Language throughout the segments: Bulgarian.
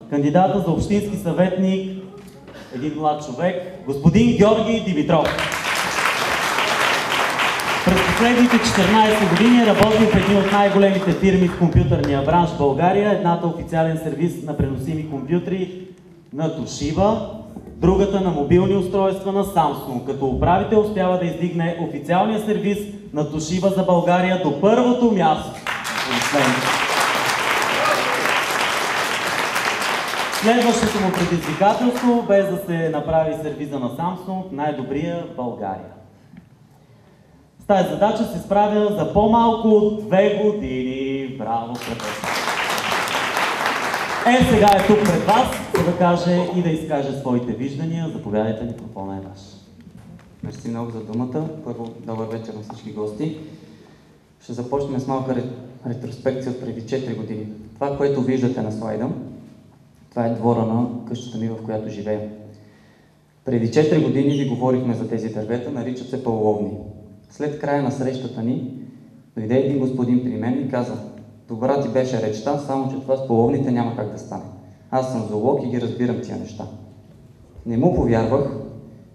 кандидата за общински съветник, един млад човек, господин Георги Димитров. През последните 14 години работи в едни от най-големите фирми в компютърния бранш в България. Едната официален сервис на преносими компютри на Toshiba, другата на мобилни устройства на Samsung. Като управител успява да издигне официалния сервис на Toshiba за България до първото място. Следващото му предизвикателство бе да се направи сервиза на Samsung най-добрия в България. С тази задача се справя за по-малко от 2 години. Браво, професор! Сега е тук пред вас, за да каже и да изкаже своите виждания. Заповядайте, микрофонът е ваш. Мерси много за думата. Първо, добър вечер на всички гости. Ще започнем с малка ретроспекция от преди 4 години. Това, което виждате на слайда, това е двора на къщата ми, в която живея. Преди 4 години ви говорихме за тези дървета, наричат се павловни. След края на срещата ни, дойде един господин при мен и каза: добра ти беше речта, само че това с павловните няма как да стане. Аз съм зоолог и ги разбирам тия неща. Не му повярвах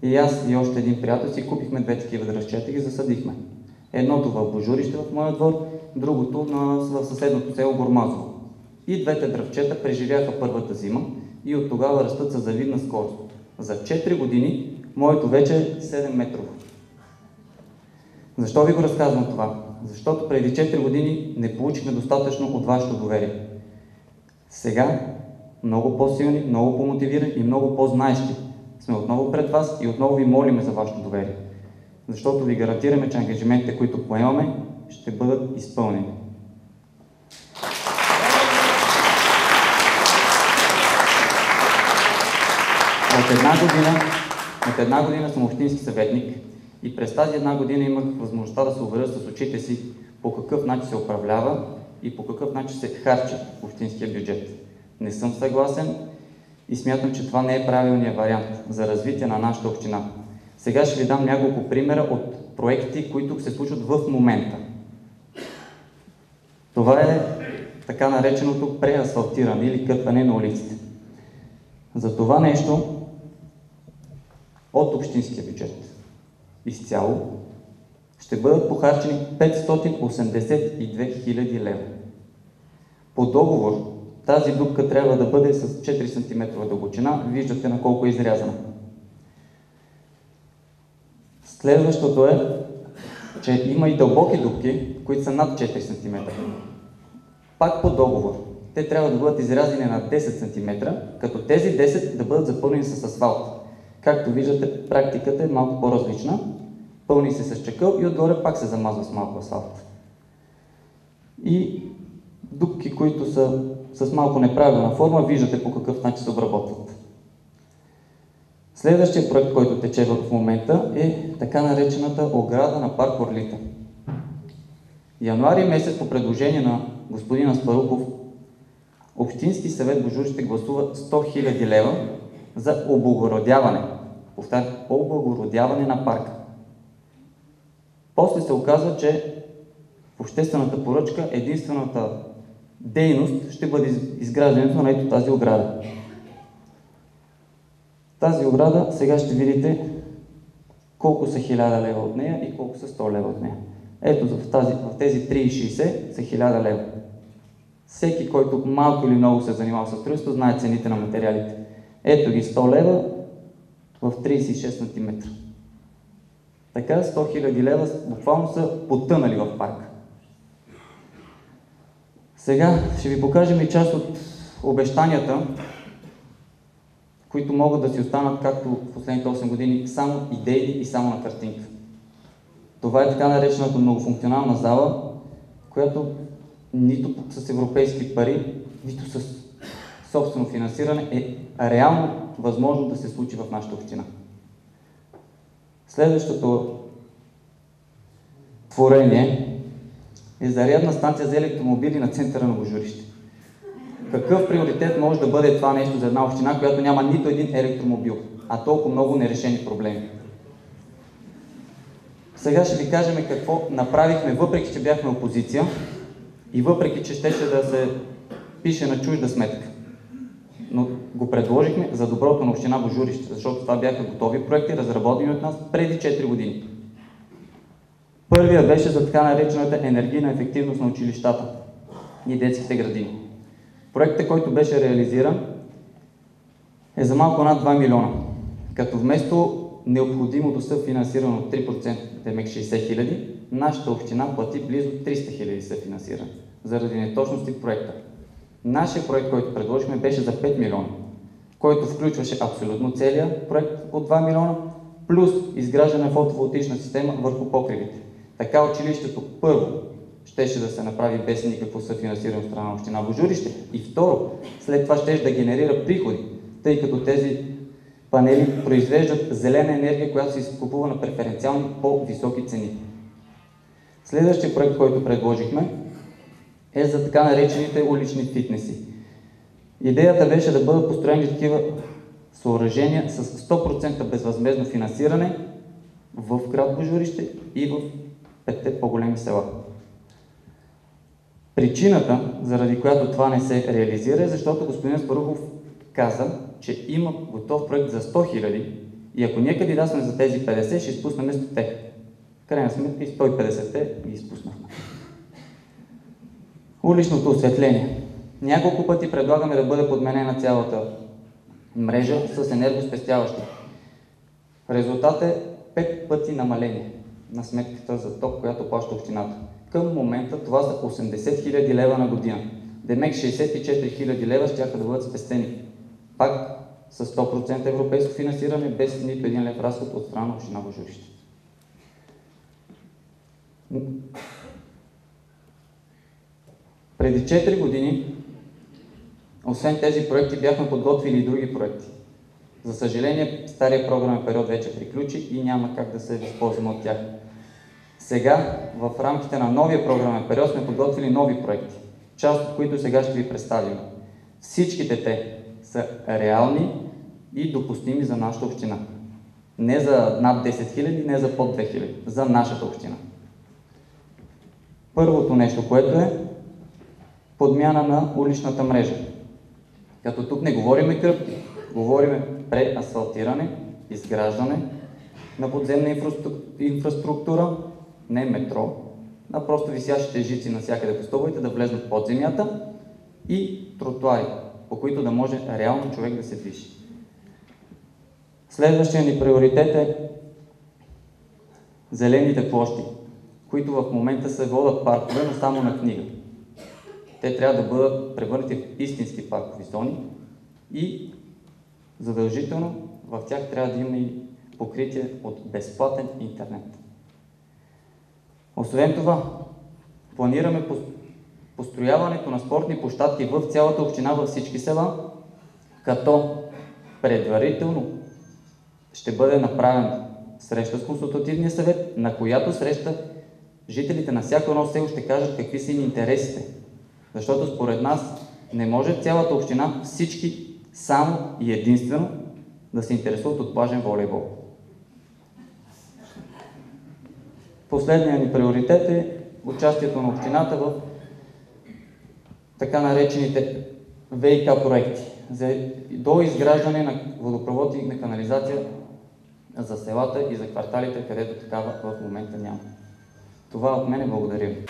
и аз и още един приятел си купихме 2 такива дръвчета и ги засадихме. Едното в Божурище в моя двор, другото в съседното село Гормазово. И двете дръвчета преживяха първата зима и от тогава растат със завидна скорост. За 4 години моето вече е 7 метрово. Защо ви го разказвам това? Защото преди 4 години не получихме достатъчно от вашето доверие. Сега, много по-силни, много по-мотивирани и много по-знаещи сме отново пред вас и отново ви молиме за вашето доверие. Защото ви гарантираме, че ангажиментите, които поемаме, ще бъдат изпълнени. От една година съм общински съветник и през тази 1 година имах възможността да се уверя с очите си по какъв начин се управлява и по какъв начин се харчи общинския бюджет. Не съм съгласен и смятам, че това не е правилният вариант за развитие на нашата община. Сега ще ви дам няколко примера от проекти, които се случват в момента. Това е така нареченото преасфалтиране или кърпане на улиците. За това нещо от общинския бюджет изцяло ще бъдат похарчени 582 000 лева. По договор тази дупка трябва да бъде с 4 см дълбочина. Виждате на колко е изрязана. Следващото е, че има и дълбоки дупки, които са над 4 см. Пак по договор. Те трябва да бъдат изрязани на 10 см, като тези 10 да бъдат запълнени с асфалт. Както виждате, практиката е малко по-различна. Пълни се с чакъл и отгоре пак се замазва с малко асфалт. И дупки, които са с малко неправилна форма, виждате по какъв начин се обработват. Следващия проект, който тече в момента, е така наречената ограда на парк Орлита. Януари месец по предложение на господин Аспарухов Общински съвет Божурище гласува 100 000 лева за облагородяване. Повтарям, облагородяване на парка. После се оказва, че в обществената поръчка единствената дейност ще бъде изграждането на ето тази ограда. Тази ограда сега ще видите колко са 1000 лева от нея и колко са 100 лева от нея. Ето в тези 3,60 са 1000 лева. Всеки, който малко или много се е занимавал с строителство, знае цените на материалите. Ето ги 100 лева в 36 см. Така 100 000 лева буквално са потънали в парка. Сега ще ви покажем и част от обещанията, които могат да си останат, както в последните 8 години, само идеи и само на картинка. Това е така наречената многофункционална зала, която нито с европейски пари, нито с собствено финансиране е реално възможно да се случи в нашата община. Следващото творение е зарядна станция за електромобили на центъра на Божурище. Какъв приоритет може да бъде това нещо за една община, която няма нито един електромобил, а толкова много нерешени проблеми? Сега ще ви кажем какво направихме, въпреки че бяхме опозиция и въпреки че щеше да се пише на чужда сметка. но го предложихме за доброто на община Божурище, защото това бяха готови проекти, разработени от нас преди 4 години. Първия беше за така наречената енергийна ефективност на училищата и детските градини. Проектът, който беше реализиран, е за малко над 2 милиона, като вместо необходимото съфинансиране от 3%, демек 60 хиляди, нашата община плати близо 300 хиляди съфинансиране, заради неточности в проекта. Нашия проект, който предложихме, беше за 5 милиона, който включваше абсолютно целият проект от 2 милиона, плюс изграждане на фотоволтаична система върху покривите. Така училището първо щеше да се направи без никакво съфинансиране от страна на община Божурище и второ, след това щеше да генерира приходи, тъй като тези панели произвеждат зелена енергия, която се изкупува на преференциални по-високи цени. Следващия проект, който предложихме, е за така наречените улични фитнеси. Идеята беше да бъдат построени такива съоръжения с 100% безвъзмездно финансиране в град Божурище и в 5 по-големи села. Причината, заради която това не се реализира, е защото господин Аспарухов каза, че има готов проект за 100 хиляди и ако ние кандидатстваме за тези 50, ще изпуснем 100-те. В крайна сметка и 150-те ги изпуснахме. Уличното осветление. Няколко пъти предлагаме да бъде подменена цялата мрежа с енергоспестяващи. Резултат е 5 пъти намаление на сметката за ток, която плаща общината. Към момента това са 80 хиляди лева на година. Демек 64 хиляди лева ще да бъдат спестени. Пак с 100% европейско финансиране, без нито един лев разход от страна на община Божурище. Преди 4 години, освен тези проекти, бяхме подготвили и други проекти. За съжаление, стария програмен период вече приключи и няма как да се възползваме от тях. Сега, в рамките на новия програмен период, сме подготвили нови проекти, част от които сега ще ви представим. Всичките те са реални и допустими за нашата община. Не за над 10 000, не за под 2000, за нашата община. Първото нещо, което е подмяна на уличната мрежа. Като тук не говориме кръпки, говориме преасфалтиране, изграждане на подземна инфраструктура, не метро, а просто висящите жици навсякъде по стълбовете да влезнат под земята и тротуари, по които да може реално човек да се движи. Следващия ни приоритет е зелените площи, които в момента се водят паркове, но само на книга. Те трябва да бъдат превърнати в истински паркови зони и задължително в тях трябва да има и покритие от безплатен интернет. Освен това, планираме построяването на спортни площадки в цялата община, във всички села, като предварително ще бъде направена среща с консултативния съвет, на която среща жителите на всяко едно село ще кажат какви са им интересите. Защото според нас не може цялата община всички само и единствено да се интересуват от плажен волейбол. Последният ни приоритет е участието на общината в така наречените ВиК проекти до изграждане на водопровод и на канализация за селата и за кварталите, където такава в момента няма. Това от мене, благодаря ви.